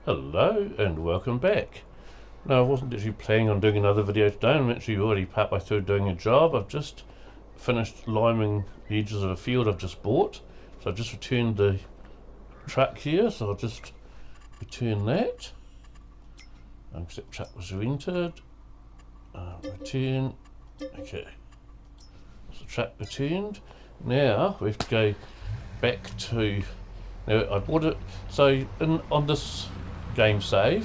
Hello and welcome back. Now, I wasn't actually planning on doing another video today. I'm actually already partway through doing a job. I've just finished liming the edges of a field I've just bought. So I've just returned the truck here, so I'll just return that. Except truck was rented. Return. Okay. So truck returned. Now we have to go back to. Now I bought it. So on this game save,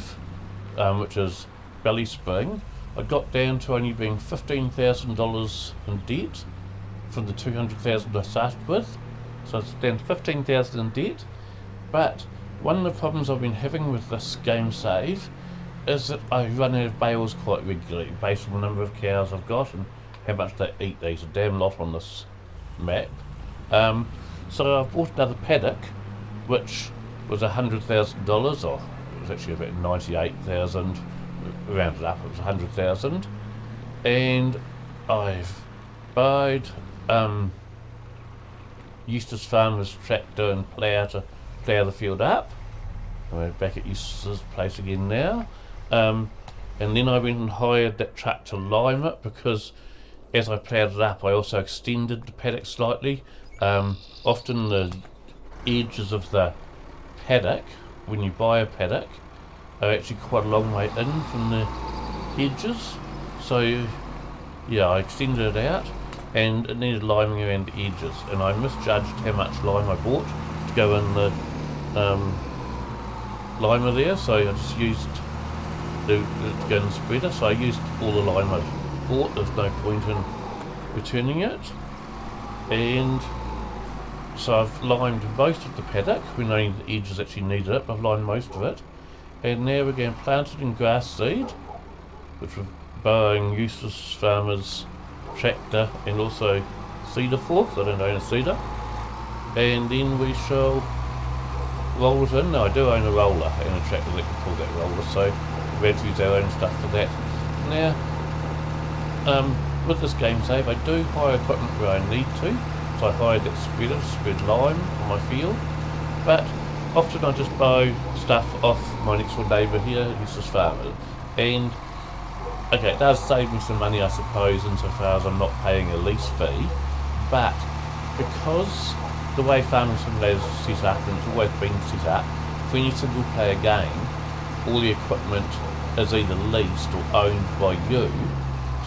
which is BallySpring, I got down to only being $15,000 in debt from the $200,000 I started with. So it's down to $15,000 in debt. But one of the problems I've been having with this game save is that I run out of bales quite regularly based on the number of cows I've got and how much they eat. There's a damn lot on this map. So I've bought another paddock, which was $100,000, or it was actually about 98,000, rounded up, it was 100,000, and I've buyed Eustace Farmer's tractor and plough to plough the field up. We're back at Eustace's place again now, and then I went and hired that truck to lime it, because as I ploughed it up I also extended the paddock slightly. Often the edges of the paddock, when you buy a paddock, are actually quite a long way in from the hedges. So yeah, I extended it out and it needed liming around the edges, and I misjudged how much lime I bought to go in the limer there, so I just used to go in the spreader. So I used all the lime I bought. There's no point in returning it, and so I've limed most of the paddock when only the edges actually needed it. I've limed most of it, and now we're going to plant it in grass seed, which we're borrowing Eustace Farmer's tractor and also cedar forks. I don't own a cedar, and then we shall roll it in. No, I do own a roller and a tractor that can pull that roller, so we have to use our own stuff for that. Now, with this game save, I do hire equipment where I need to. So I hired that spreader to spread lime on my field, but often I just borrow stuff off my next door neighbour here, Eustace Farmer, and okay, it does save me some money, I suppose, insofar as I'm not paying a lease fee, but because the way Farming Simulator is set up, and it's always been set up, for any single player game, all the equipment is either leased or owned by you.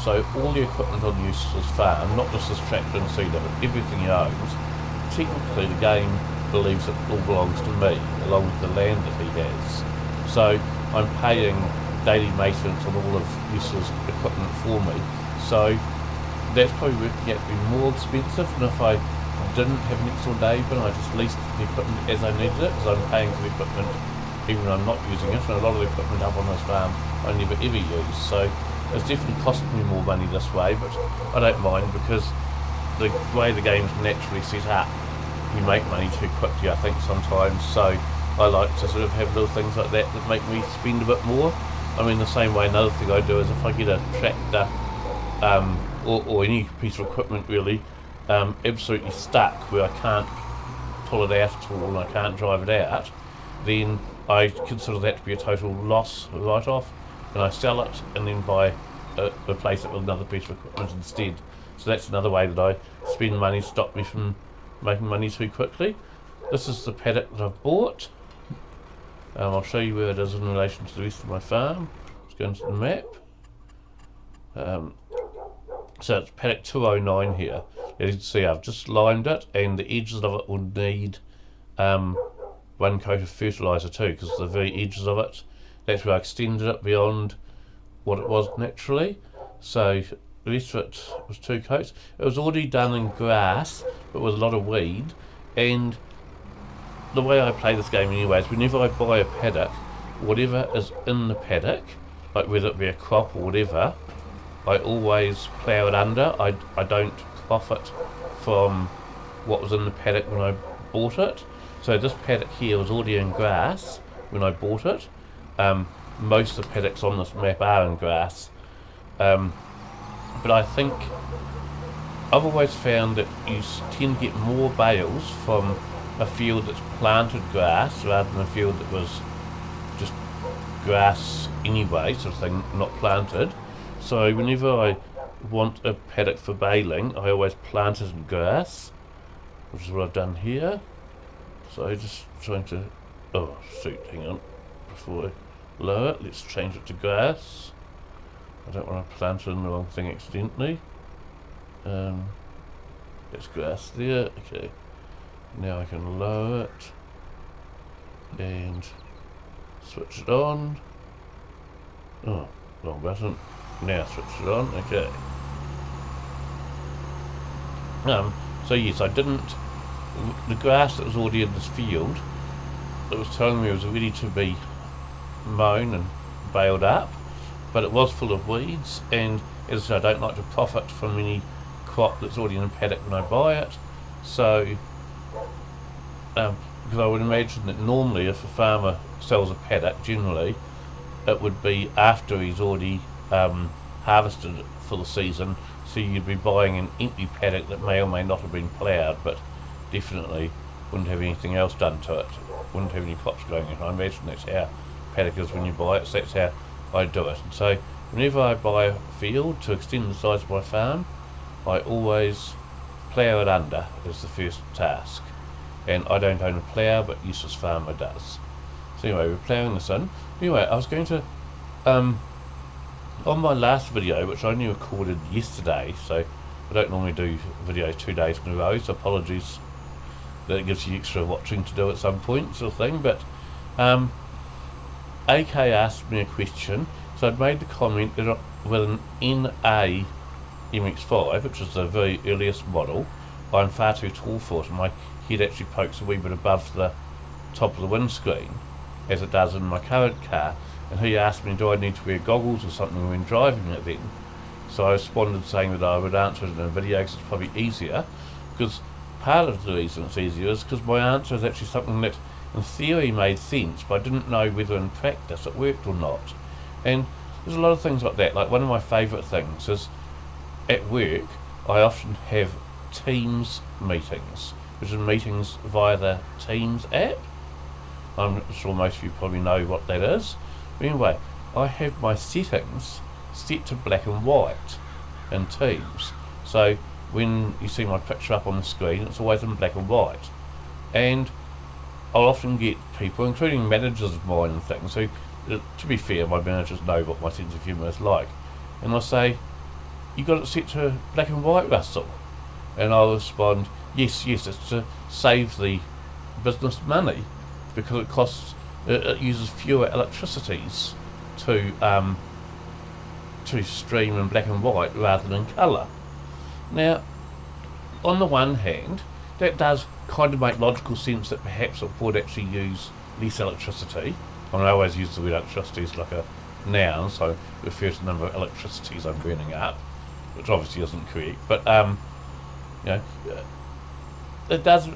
So all the equipment on Eustace's farm, not just this tractor and seeder, but everything he owns, technically the game believes it all belongs to me, along with the land that he has. So I'm paying daily maintenance on all of Eustace's equipment for me. So that's probably working out to be more expensive than if I didn't have an extra neighbour and I just leased the equipment as I needed it, because I'm paying for the equipment even when I'm not using it, and a lot of the equipment up on this farm I never ever use. So it's definitely costing me more money this way, but I don't mind, because the way the game's naturally set up, you make money too quickly, I think, sometimes. So I like to sort of have little things like that that make me spend a bit more. I mean, the same way, another thing I do is if I get a tractor or any piece of equipment really absolutely stuck where I can't pull it out at all and I can't drive it out, then I consider that to be a total loss, write-off, and I sell it and then replace it with another piece of equipment instead. So that's another way that I spend money to stop me from making money too quickly. This is the paddock that I've bought. I'll show you where it is in relation to the rest of my farm. Let's go into the map. So it's paddock 209 here. As you can see, I've just limed it, and the edges of it will need one coat of fertiliser too, because the very edges of it, that's where I extended it beyond what it was naturally. So the rest of it was 2 coats. It was already done in grass, but with a lot of weed. And the way I play this game anyway is whenever I buy a paddock, whatever is in the paddock, like whether it be a crop or whatever, I always plough it under. I don't crop it from what was in the paddock when I bought it. So this paddock here was already in grass when I bought it. Most of the paddocks on this map are in grass, but I think I've always found that you tend to get more bales from a field that's planted grass rather than a field that was just grass anyway, sort of thing, not planted. So whenever I want a paddock for baling, I always plant it in grass, which is what I've done here. So just trying to, oh shoot, hang on, before I lower it, let's change it to grass. I don't want to plant it in the wrong thing accidentally. There's grass there, okay. Now I can lower it and switch it on. Oh, wrong button. Now switch it on, okay. So yes, I didn't, the grass that was already in this field that was telling me it was ready to be mown and baled up, but it was full of weeds, and as I said, I don't like to profit from any crop that's already in a paddock when I buy it. So because I would imagine that normally if a farmer sells a paddock, generally it would be after he's already harvested it for the season, so you'd be buying an empty paddock that may or may not have been ploughed, but definitely wouldn't have anything else done to it, wouldn't have any crops growing in. I imagine that's how paddock is when you buy it, so that's how I do it. And so whenever I buy a field to extend the size of my farm, I always plough it under as the first task. And I don't own a plough, but Eustace Farmer does. So anyway, we're ploughing this in. Anyway, I was going to, on my last video, which I only recorded yesterday, so I don't normally do videos 2 days in a row, so apologies that it gives you extra watching to do at some point, sort of thing, but AK asked me a question, so I'd made the comment that with an NA MX5, which is the very earliest model, I'm far too tall for it, and my head actually pokes a wee bit above the top of the windscreen, as it does in my current car, and he asked me, do I need to wear goggles or something when driving it then? So I responded saying that I would answer it in a video because it's probably easier, because part of the reason it's easier is because my answer is actually something that in theory made sense, but I didn't know whether in practice it worked or not. And there's a lot of things like that. Like one of my favourite things is at work I often have Teams meetings, which are meetings via the Teams app. I'm sure most of you probably know what that is. But anyway, I have my settings set to black and white in Teams. So when you see my picture up on the screen, it's always in black and white. And I'll often get people, including managers of mine and things, who, to be fair, my managers know what my sense of humour is like. And I'll say, you got it set to black and white, Russell? And I'll respond, yes, it's to save the business money, because it uses fewer electricities to stream in black and white rather than colour. Now, on the one hand, that does kind of make logical sense that perhaps it would actually use less electricity. I mean, I always use the word electricity as like a noun, so it refers to the number of electricities I'm burning up, which obviously isn't correct, but you know, it does,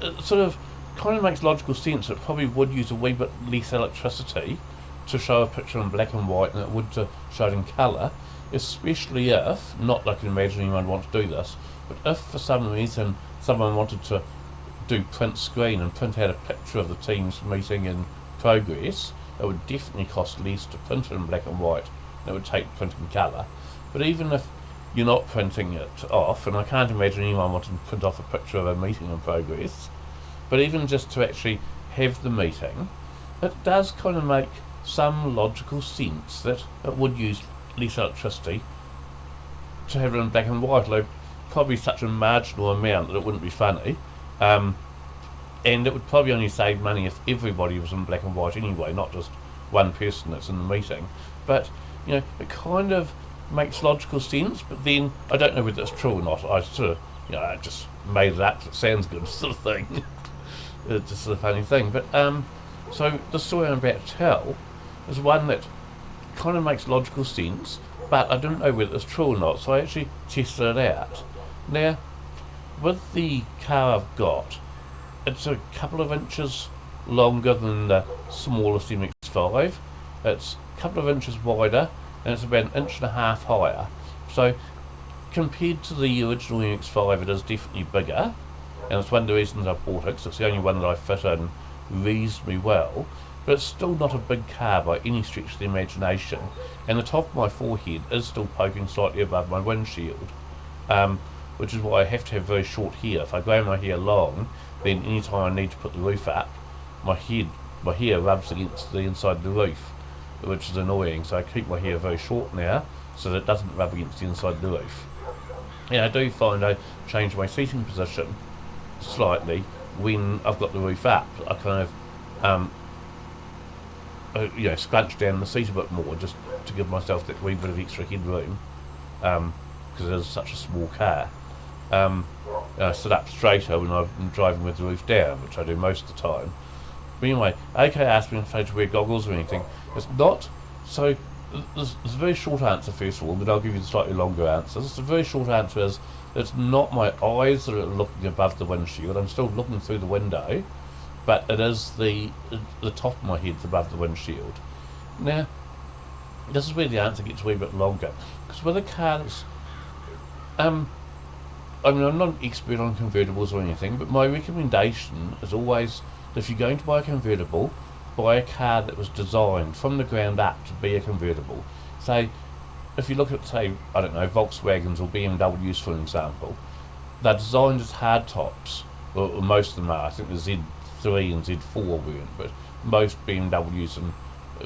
it sort of kind of makes logical sense. It probably would use a wee bit less electricity to show a picture in black and white than it would to show it in colour, especially if, not that I can imagine anyone want to do this, but if for some reason someone wanted to do print screen and print out a picture of the Teams meeting in progress, it would definitely cost less to print it in black and white than it would take to print in colour. But even if you're not printing it off, and I can't imagine anyone wanting to print off a picture of a meeting in progress, but even just to actually have the meeting, it does kind of make some logical sense that it would use less electricity to have it in black and white, although probably such a marginal amount that it wouldn't be funny, and it would probably only save money if everybody was in black and white anyway, not just one person that's in the meeting. But you know, it kind of makes logical sense, but then I don't know whether it's true or not. I sort of, you know, I just made it up, it sounds good sort of thing. It's just a funny thing. But so the story I'm about to tell is one that kind of makes logical sense, but I didn't know whether it's true or not, so I actually tested it out. Now, with the car I've got, it's a couple of inches longer than the smallest MX5. It's a couple of inches wider, and it's about 1.5 inches higher. So compared to the original MX5, it is definitely bigger, and it's one of the reasons I bought it, because it's the only one that I fit in reasonably well. but it's still not a big car by any stretch of the imagination, and the top of my forehead is still poking slightly above my windshield, which is why I have to have very short hair. If I grow my hair long, then anytime I need to put the roof up, my hair rubs against the inside of the roof, which is annoying, so I keep my hair very short now, so that it doesn't rub against the inside of the roof. And I do find I change my seating position slightly when I've got the roof up. I kind of scrunch down the seat a bit more just to give myself that wee bit of extra headroom, because it is such a small car. I sit up straighter when I'm driving with the roof down, which I do most of the time. But anyway, AK asked me if I had to wear goggles or anything. It's not. So there's a very short answer first of all, but I'll give you the slightly longer answer. The very short answer is it's not my eyes that are looking above the windshield. I'm still looking through the window, but it is the top of my head's above the windshield. Now, this is where the answer gets a wee bit longer, because with a car that's I'm not an expert on convertibles or anything, but my recommendation is always that if you're going to buy a convertible, buy a car that was designed from the ground up to be a convertible. Say, if you look at, say, I don't know, Volkswagens or BMWs for example, they're designed as hardtops, or most of them are. I think the Z3 and Z4 weren't, but most BMWs and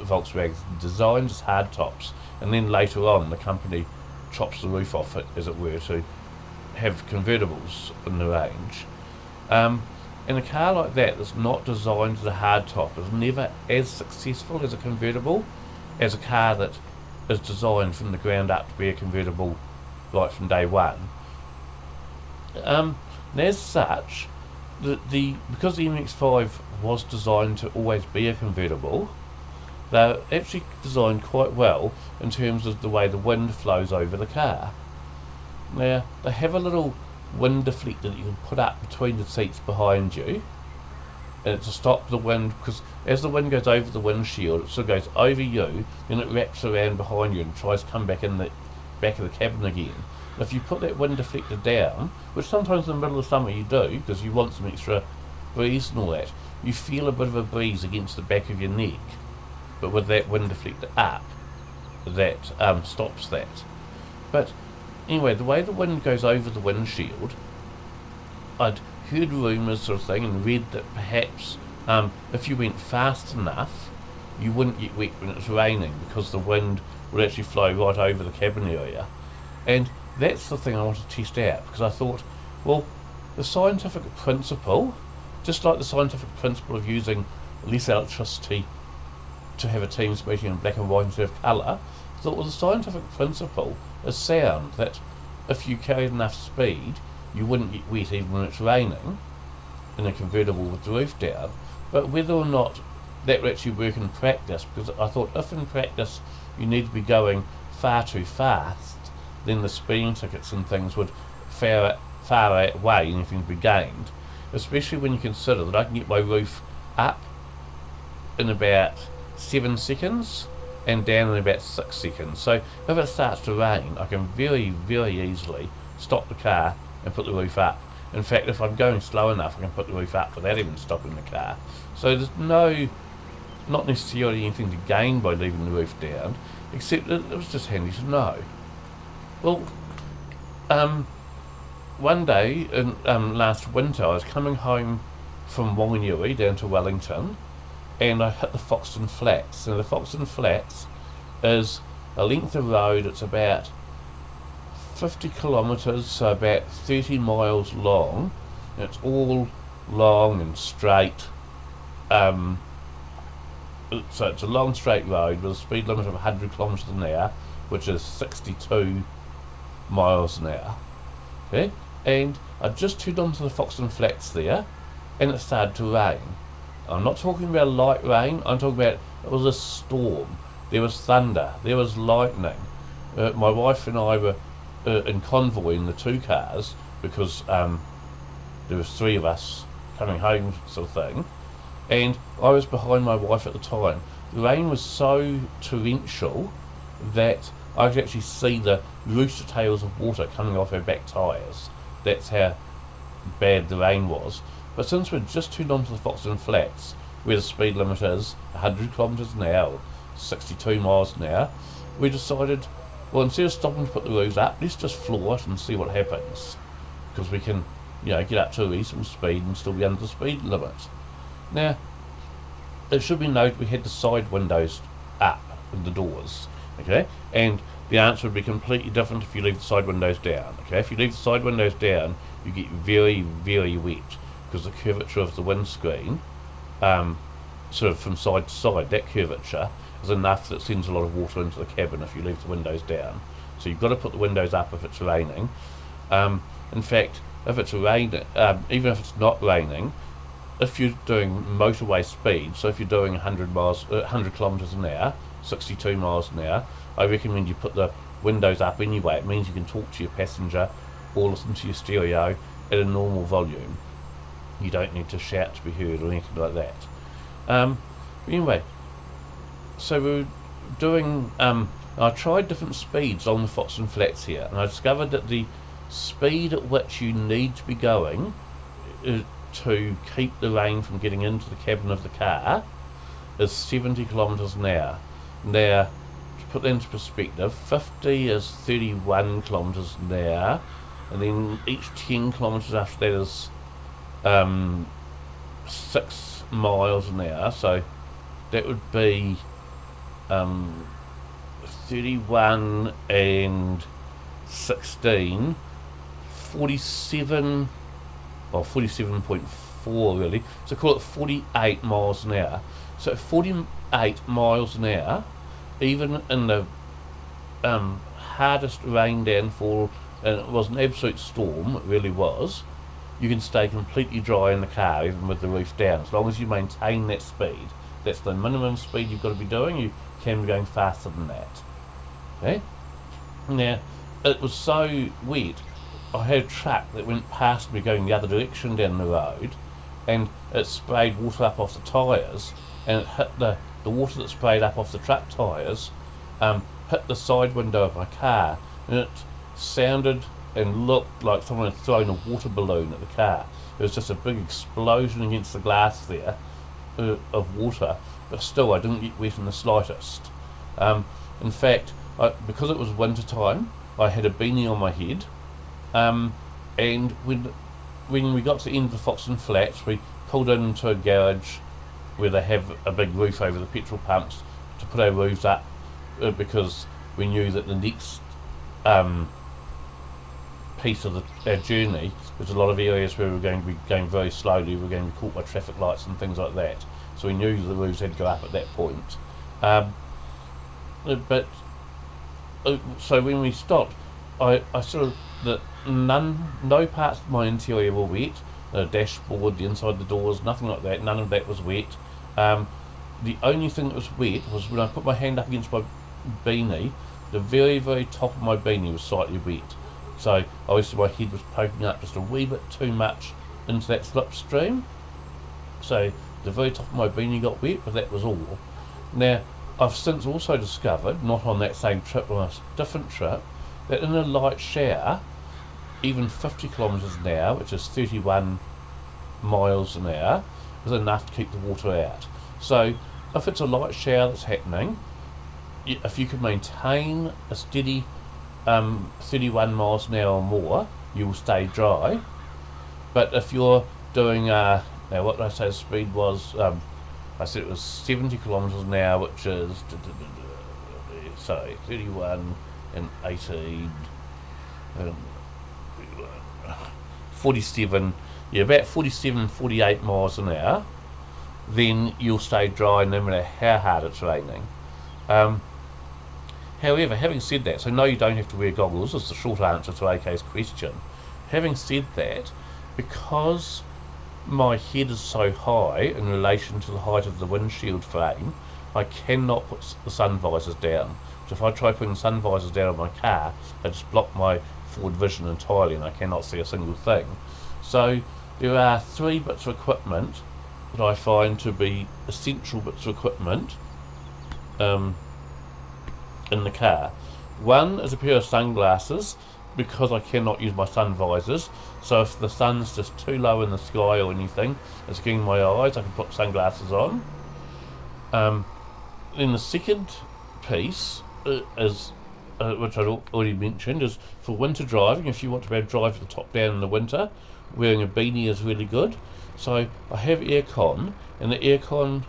Volkswagens are designed as hardtops, and then later on the company chops the roof off it, as it were, to have convertibles in the range. And a car like that that's not designed as a hardtop is never as successful as a convertible as a car that is designed from the ground up to be a convertible right from day one. And as such, because the MX-5 was designed to always be a convertible, they're actually designed quite well in terms of the way the wind flows over the car. Now, they have a little wind deflector that you can put up between the seats behind you, and to stop the wind, because as the wind goes over the windshield, it sort of goes over you, then it wraps around behind you and tries to come back in the back of the cabin again. And if you put that wind deflector down, which sometimes in the middle of summer you do, because you want some extra breeze and all that, you feel a bit of a breeze against the back of your neck. But with that wind deflector up, that stops that. But anyway, the way the wind goes over the windshield, I'd heard rumours sort of thing and read that perhaps if you went fast enough, you wouldn't get wet when it's raining, because the wind would actually flow right over the cabin area. And that's the thing I want to test out, because I thought, well, the scientific principle, just like the scientific principle of using less electricity to have a Teams meeting in black and white instead of colour, I thought, well, the scientific principle is sound, that if you carried enough speed, you wouldn't get wet even when it's raining in a convertible with the roof down. But whether or not that would actually work in practice, because I thought if in practice you need to be going far too fast, then the speeding tickets and things would far outweigh anything to be gained, especially when you consider that I can get my roof up in about 7 seconds and down in about 6 seconds. So if it starts to rain, I can very, very easily stop the car and put the roof up. In fact, if I'm going slow enough, I can put the roof up without even stopping the car. So there's not necessarily anything to gain by leaving the roof down, except that it was just handy to know. Well, one day in last winter, I was coming home from Whanganui down to Wellington, and I hit the Foxton Flats. Now the Foxton Flats is a length of road. It's about 50 kilometres, so about 30 miles long, and it's all long and straight. So it's a long straight road with a speed limit of 100 kilometres an hour, which is 62 miles an hour. Okay, and I just turned onto the Foxton Flats there, and it started to rain. I'm not talking about light rain, I'm talking about it was a storm. There was thunder, there was lightning. My wife and I were in convoy in the two cars, because there was 3 of us coming home sort of thing, and I was behind my wife at the time. The rain was so torrential that I could actually see the rooster tails of water coming off our back tyres. That's how bad the rain was. But since we'd just turned onto the Foxton Flats, where the speed limit is 100 kilometres an hour, or 62 miles an hour, we decided, well, instead of stopping to put the roofs up, let's just floor it and see what happens, because we can, get up to a reasonable speed and still be under the speed limit. Now, it should be noted we had the side windows up in the doors, okay, and the answer would be completely different if you leave the side windows down. Okay, if you leave the side windows down, you get very, very wet, because the curvature of the windscreen, sort of from side to side, that curvature is enough that it sends a lot of water into the cabin if you leave the windows down. So you've got to put the windows up if it's raining. In fact, if it's raining, even if it's not raining, if you're doing motorway speed, so if you're doing 100 kilometres an hour, 62 miles an hour, I recommend you put the windows up anyway. It means you can talk to your passenger or listen to your stereo at a normal volume. You don't need to shout to be heard or anything like that. Anyway, so we're doing, I tried different speeds on the Foxton Flats here, and I discovered that the speed at which you need to be going to keep the rain from getting into the cabin of the car is 70 kilometres an hour. Now, to put that into perspective, 50 is 31 kilometres an hour, and then each 10 kilometres after that is 6 miles an hour, so that would be 31 and 16, 47, well, 47.4 really, so call it 48 miles an hour. So 48 miles an hour, even in the hardest rain downfall, and it was an absolute storm, it really was, you can stay completely dry in the car even with the roof down, as long as you maintain that speed. That's the minimum speed you've got to be doing. You can be going faster than that. Okay? Now, it was so wet, I had a truck that went past me going the other direction down the road, and it sprayed water up off the tyres, and it hit the water that sprayed up off the truck tyres, hit the side window of my car, and it sounded and looked like someone had thrown a water balloon at the car. It was just a big explosion against the glass there of water, but still I didn't get wet in the slightest. In fact, because it was winter time, I had a beanie on my head, and when we got to the end of the Foxton Flats, we pulled into a garage where they have a big roof over the petrol pumps to put our roofs up, because we knew that the next piece of our journey, there's a lot of areas where we were going to be going very slowly, we were going to be caught by traffic lights and things like that, so we knew the roofs had to go up at that point. So when we stopped, I sort of, no parts of my interior were wet, the dashboard, the inside of the doors, nothing like that, none of that was wet. The only thing that was wet was when I put my hand up against my beanie, the very, very top of my beanie was slightly wet. So obviously my head was poking up just a wee bit too much into that slipstream. So the very top of my beanie got wet, but that was all. Now, I've since also discovered, not on that same trip, on a different trip, that in a light shower, even 50 kilometres an hour, which is 31 miles an hour, is enough to keep the water out. So if it's a light shower that's happening, if you can maintain a steady 31 miles an hour or more, you will stay dry. But if you're doing, now what did I say the speed was? I said it was 70 kilometres an hour, which is, sorry, 31 and 18, 47, about 47, 48 miles an hour, then you'll stay dry no matter how hard it's raining. However, having said that, so no, you don't have to wear goggles, is the short answer to AK's question. Having said that, because my head is so high in relation to the height of the windshield frame, I cannot put the sun visors down. So if I try putting sun visors down on my car, they just block my forward vision entirely and I cannot see a single thing. So there are 3 bits of equipment that I find to be essential bits of equipment in the car. One is a pair of sunglasses because I cannot use my sun visors. So if the sun's just too low in the sky or anything, it's getting my eyes, I can put sunglasses on. Then the second piece is, which I already mentioned, is for winter driving. If you want to be able to drive with the top down in the winter, wearing a beanie is really good. So I have aircon, and the aircon,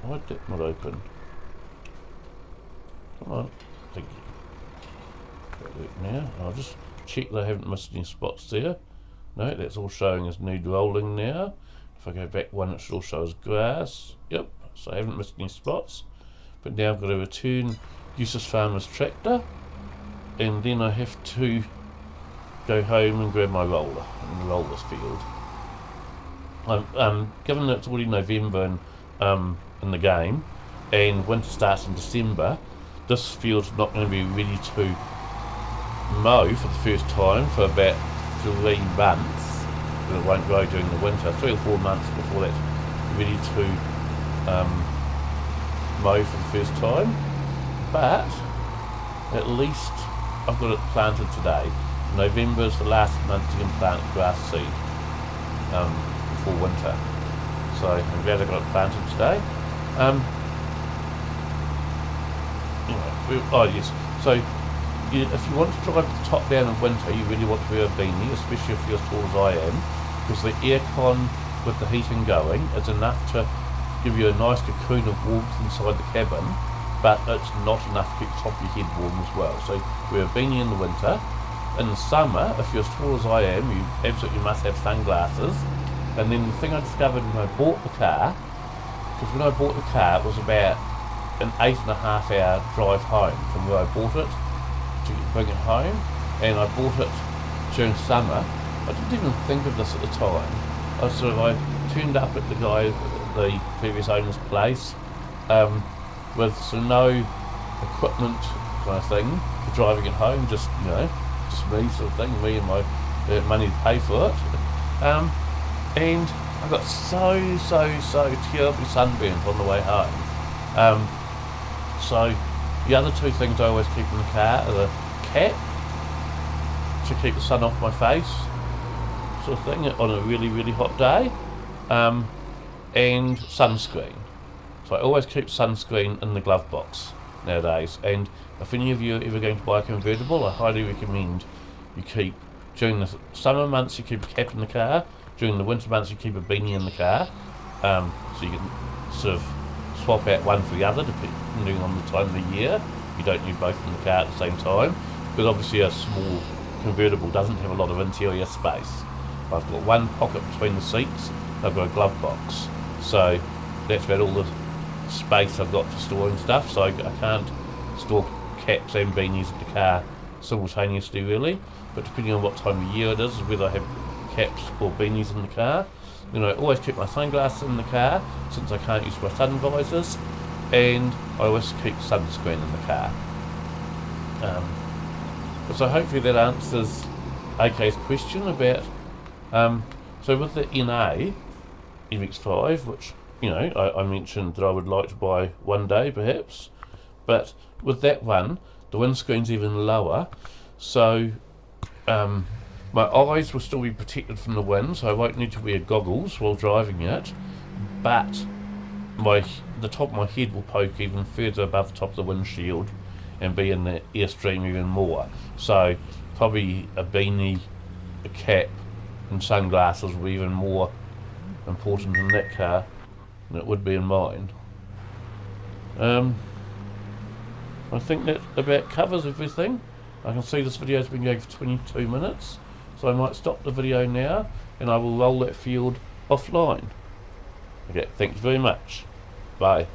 why did that not open? Come on, thank you. That work now. I'll just check that I haven't missed any spots there. No, that's all showing as need rolling now. If I go back one, it should all show as grass. Yep, so I haven't missed any spots. But now I've got to return Useless Farmer's tractor, and then I have to go home and grab my roller and roll this field. Given that it's already November in the game, and winter starts in December, this field's not going to be ready to mow for the first time for about 3 months, but it won't grow during the winter. 3 or 4 months before that's ready to mow for the first time. But at least I've got it planted today. November is the last month you can plant grass seed before winter, so I'm glad I got it planted today. Oh yes, so if you want to drive the top down in winter, you really want to wear a beanie, especially if you're as tall as I am, because the aircon with the heating going is enough to give you a nice cocoon of warmth inside the cabin, but it's not enough to keep the top of your head warm as well. So wear a beanie in the winter. In the summer, if you're as tall as I am, you absolutely must have sunglasses. And then the thing I discovered when I bought the car, because when I bought the car it was about an 8.5 hour drive home from where I bought it to bring it home, and I bought it during summer. I didn't even think of this at the time. I turned up at the previous owner's place with no equipment kind of thing for driving it home, just me sort of thing, me and my money to pay for it. And I got so terribly sunburnt on the way home. So the other two things I always keep in the car are the cap to keep the sun off my face, sort of thing, on a really hot day, and sunscreen. So I always keep sunscreen in the glove box nowadays. And if any of you are ever going to buy a convertible, I highly recommend you keep, during the summer months you keep a cap in the car, during the winter months you keep a beanie in the car, so you can sort of swap out one for the other depending on the time of the year. You don't need both in the car at the same time, because obviously a small convertible doesn't have a lot of interior space. I've got one pocket between the seats, I've got a glove box, so that's about all the space I've got for storing stuff. So I can't store caps and beanies in the car simultaneously really, but depending on what time of year it is, whether I have caps or beanies in the car. I always keep my sunglasses in the car since I can't use my sun visors, and I always keep sunscreen in the car. So hopefully that answers AK's question about so with the NA MX-5, which I mentioned that I would like to buy one day perhaps, but with that one the windscreen's even lower, so my eyes will still be protected from the wind, so I won't need to wear goggles while driving it, but the top of my head will poke even further above the top of the windshield and be in the airstream even more. So probably a beanie, a cap and sunglasses will be even more important in that car than it would be in mine. I think that about covers everything. I can see this video's been going for 22 minutes, so I might stop the video now and I will roll that field offline. Okay, thanks very much. Bye.